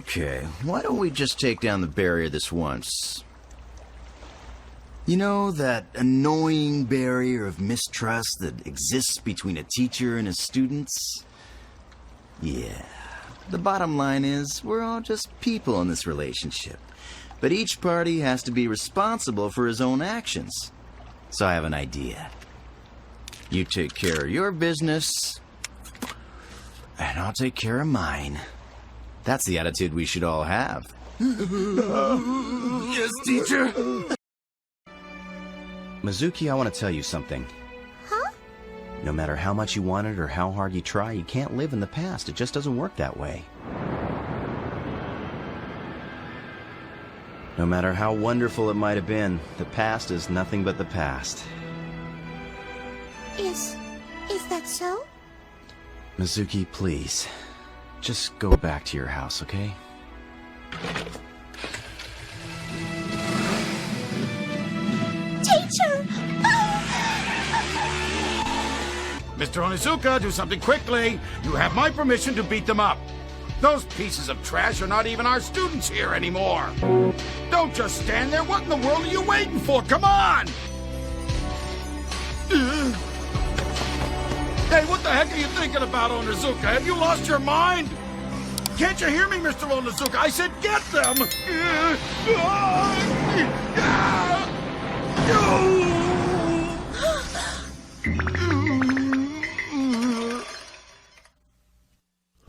Okay, why don't we just take down the barrier this once? You know, that annoying barrier of mistrust that exists between a teacher and his students? Yeah. The bottom line is, we're all just people in this relationship. But each party has to be responsible for his own actions. So I have an idea. You take care of your business, and I'll take care of mine. That's the attitude we should all have. Yes, teacher. Mizuki, I want to tell you something. Huh? No matter how much you want it or how hard you try, you can't live in the past. It just doesn't work that way. No matter how wonderful it might have been, the past is nothing but the past. Is that so? Mizuki, please. Just go back to your house, okay? Teacher! Mr. Onizuka, do something quickly. You have my permission to beat them up. Those pieces of trash are not even our students here anymore. Don't just stand there. What in the world are you waiting for? Come on! Hey, what the heck are you thinking about, Onizuka? Have you lost your mind? Can't you hear me, Mr. Onizuka? I said get them!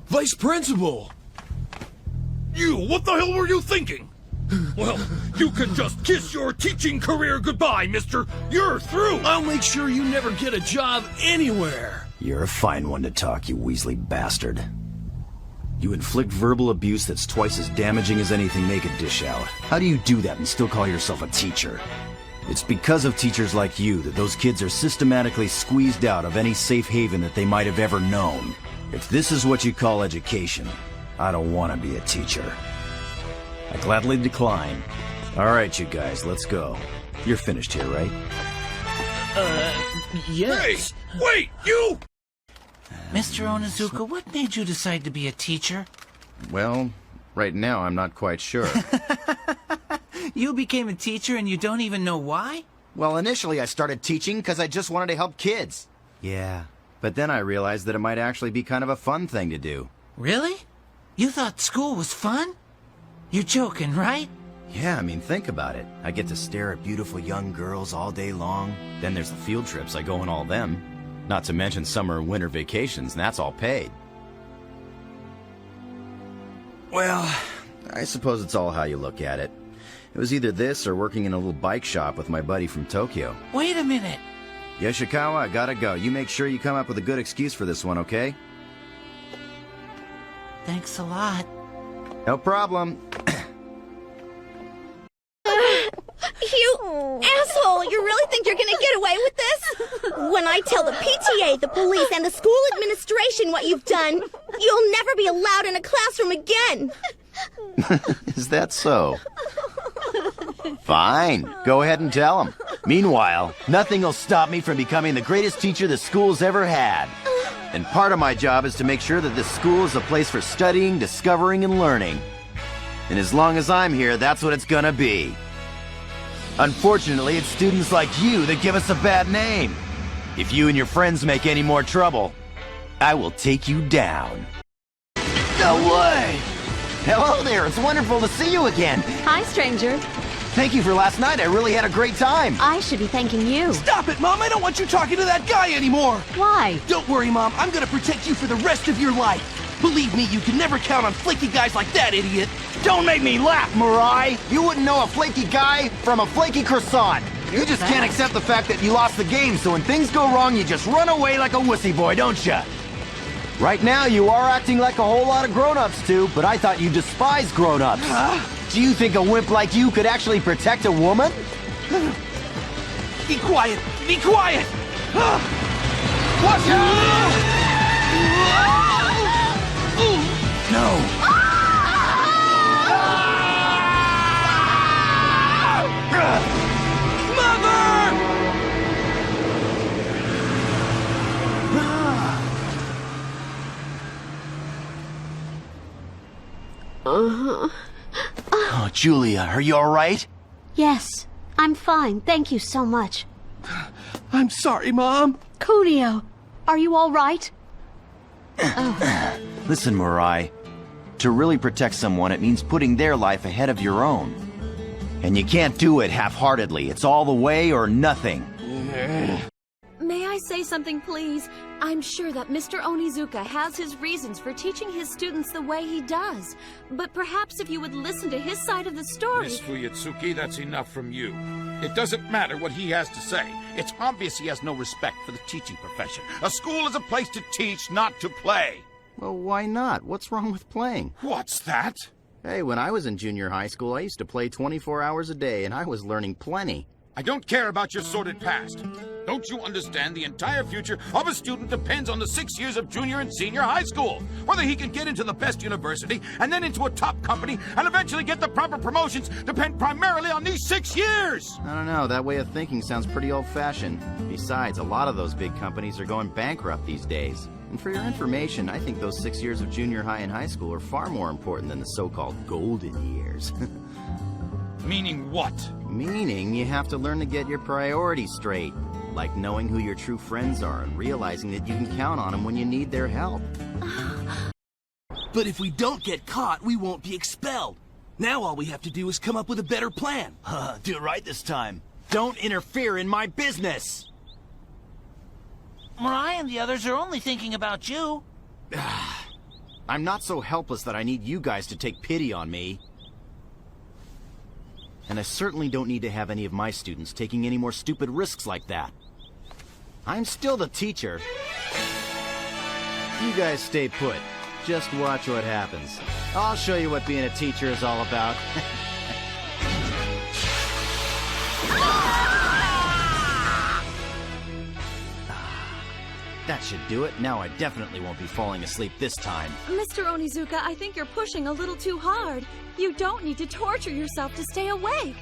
Vice Principal! You, what the hell were you thinking? Well, you can just kiss your teaching career goodbye, mister. You're through! I'll make sure you never get a job anywhere! You're a fine one to talk, you Weasley bastard. You inflict verbal abuse that's twice as damaging as anything they could dish out. How do you do that and still call yourself a teacher? It's because of teachers like you that those kids are systematically squeezed out of any safe haven that they might have ever known. If this is what you call education, I don't want to be a teacher. I gladly decline. All right, you guys, let's go. You're finished here, right? Yes. Hey, wait, you! Mr. Onizuka, what made you decide to be a teacher? Well, right now I'm not quite sure. You became a teacher and you don't even know why? Well, initially I started teaching because I just wanted to help kids. Yeah, but then I realized that it might actually be kind of a fun thing to do. Really? You thought school was fun? You're joking, right? Yeah, I mean, think about it. I get to stare at beautiful young girls all day long. Then there's the field trips. I go on all them. Not to mention summer and winter vacations, and that's all paid. Well, I suppose it's all how you look at it. It was either this or working in a little bike shop with my buddy from Tokyo. Wait a minute. Yoshikawa, I gotta go. You make sure you come up with a good excuse for this one, okay? Thanks a lot. No problem. You asshole! You really think you're gonna get away with this? When I tell the PTA, the police, and the school administration what you've done, you'll never be allowed in a classroom again! Is that so? Fine. Go ahead and tell them. Meanwhile, nothing will stop me from becoming the greatest teacher the school's ever had. And part of my job is to make sure that this school is a place for studying, discovering, and learning. And as long as I'm here, that's what it's gonna be. Unfortunately, it's students like you that give us a bad name. If you and your friends make any more trouble, I will take you down. No way! Hello there, it's wonderful to see you again. Hi, stranger. Thank you for last night, I really had a great time. I should be thanking you. Stop it, Mom! I don't want you talking to that guy anymore! Why? Don't worry, Mom. I'm gonna protect you for the rest of your life. Believe me, you can never count on flaky guys like that, idiot. Don't make me laugh, Mirai! You wouldn't know a flaky guy from a flaky croissant. You just can't accept the fact that you lost the game, so when things go wrong, you just run away like a wussy boy, don't ya? Right now, you are acting like a whole lot of grown-ups, too, but I thought you despised grown-ups. Do you think a wimp like you could actually protect a woman? Be quiet! Be quiet! Watch out! No. Oh, Julia, are you alright? Yes, I'm fine. Thank you so much. I'm sorry, Mom. Kunio, are you all right? Listen, Mirai. To really protect someone, it means putting their life ahead of your own. And you can't do it half-heartedly. It's all the way or nothing. May I say something, please? I'm sure that Mr. Onizuka has his reasons for teaching his students the way he does. But perhaps if you would listen to his side of the story... Miss Fuyutsuki, that's enough from you. It doesn't matter what he has to say. It's obvious he has no respect for the teaching profession. A school is a place to teach, not to play. Well, why not? What's wrong with playing? What's that? Hey, when I was in junior high school, I used to play 24 hours a day, and I was learning plenty. I don't care about your sordid past. Don't you understand the entire future of a student depends on the 6 years of junior and senior high school? Whether he can get into the best university, and then into a top company, and eventually get the proper promotions depend primarily on these 6 years! I don't know, that way of thinking sounds pretty old-fashioned. Besides, a lot of those big companies are going bankrupt these days. And for your information, I think those 6 years of junior high and high school are far more important than the so-called golden years. Meaning what? Meaning you have to learn to get your priorities straight. Like knowing who your true friends are and realizing that you can count on them when you need their help. But if we don't get caught, we won't be expelled. Now all we have to do is come up with a better plan. Do it right this time. Don't interfere in my business! Mirai and the others are only thinking about you. I'm not so helpless that I need you guys to take pity on me. And I certainly don't need to have any of my students taking any more stupid risks like that. I'm still the teacher. You guys stay put. Just watch what happens. I'll show you what being a teacher is all about. That should do it. Now I definitely won't be falling asleep this time. Mr. Onizuka, I think you're pushing a little too hard. You don't need to torture yourself to stay awake.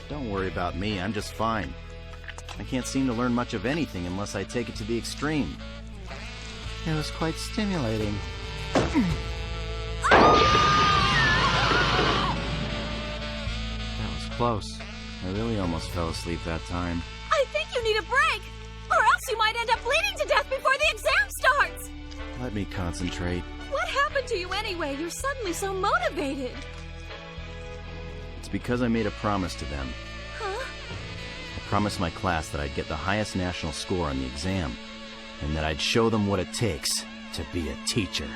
Don't worry about me, I'm just fine. I can't seem to learn much of anything unless I take it to the extreme. It was quite stimulating. That was close. I really almost fell asleep that time. I think you need a break, or else you might end up bleeding to death before the exam starts. Let me concentrate. What happened to you anyway? You're suddenly so motivated. It's because I made a promise to them. Huh? I promised my class that I'd get the highest national score on the exam, and that I'd show them what it takes to be a teacher.